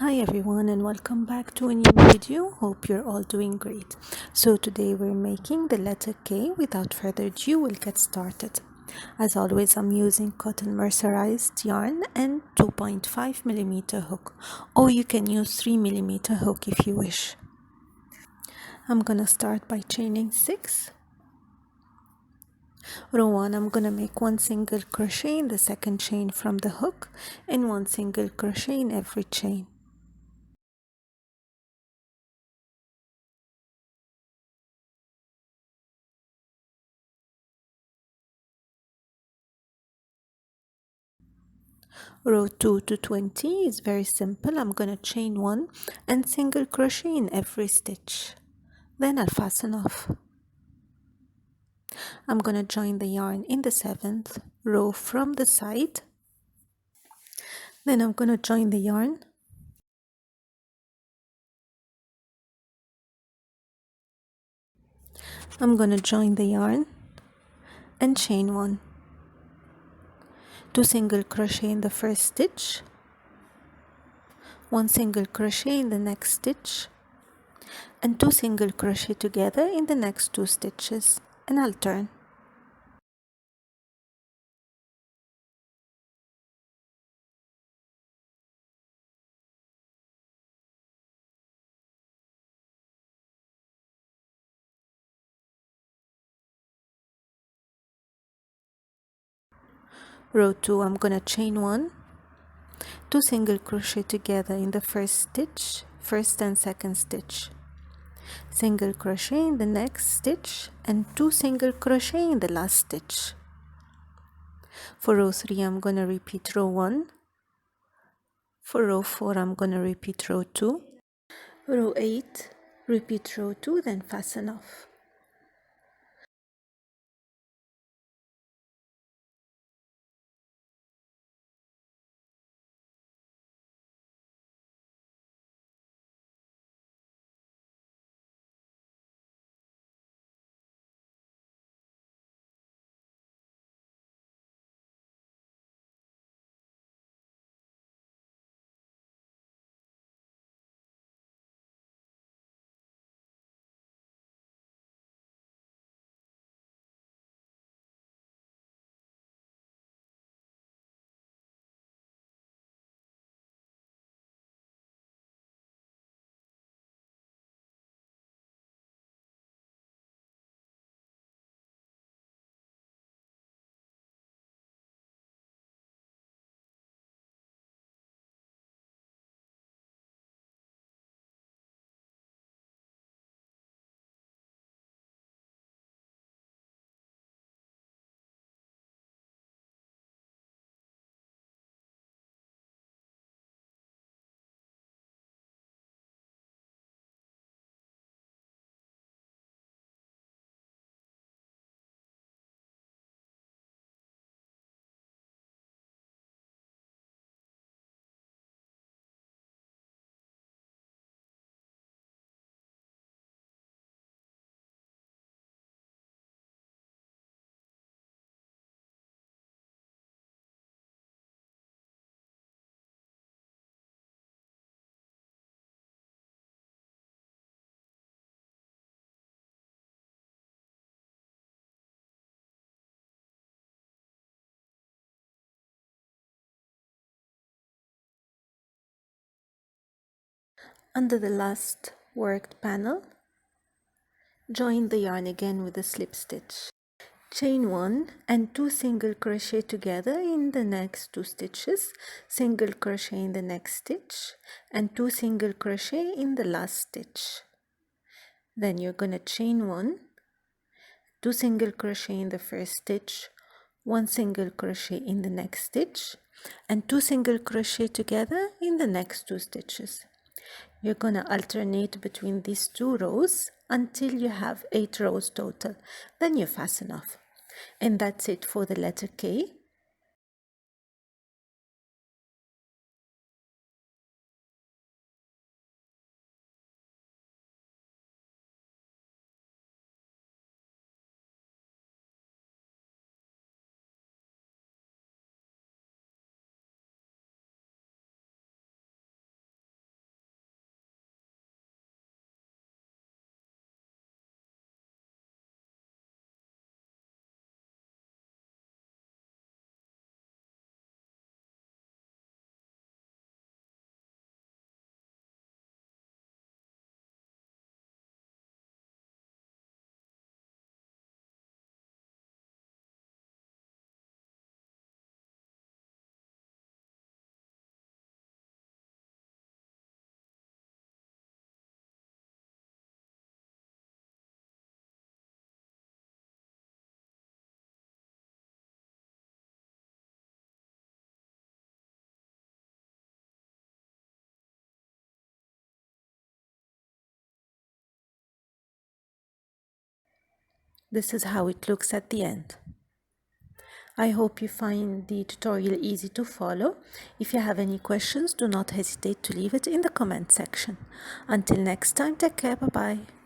Hi everyone and welcome back to a new video. Hope you're all doing great. So today we're making the letter K. Without further ado, we'll get started. As always, I'm using cotton mercerized yarn and 2.5mm hook, or you can use 3mm hook if you wish. I'm gonna start by chaining 6. Row 1, I'm gonna make 1 single crochet in the second chain from the hook and 1 single crochet in every chain. Row 2 to 20 is very simple. I'm going to chain 1 and single crochet in every stitch. Then I'll fasten off. I'm going to join the yarn in the 7th row from the side. Then I'm going to join the yarn. I'm going to join the yarn and chain 1. 2 single crochet in the first stitch. 1 single crochet in the next stitch. And 2 single crochet together in the next 2 stitches. And I'll turn. Row 2, I'm going to chain 1. 2 single crochet together in the first stitch, first and second stitch, single crochet in the next stitch, and 2 single crochet in the last stitch. For row 3 I'm going to repeat row 1. For row 4 I'm going to repeat row 2. Row 8 repeat row 2, then fasten off. Under the last worked panel, join the yarn again with a slip stitch. Chain 1 and 2 single crochet together in the next 2 stitches, single crochet in the next stitch, and 2 single crochet in the last stitch. Then you're going to chain 1, 2 single crochet in the first stitch, 1 single crochet in the next stitch, and 2 single crochet together in the next 2 stitches. You're going to alternate between these 2 rows until you have 8 rows total. Then you fasten off. And that's it for the letter K. This is how it looks at the end. I hope you find the tutorial easy to follow. If you have any questions, do not hesitate to leave it in the comment section. Until next time, take care, bye-bye.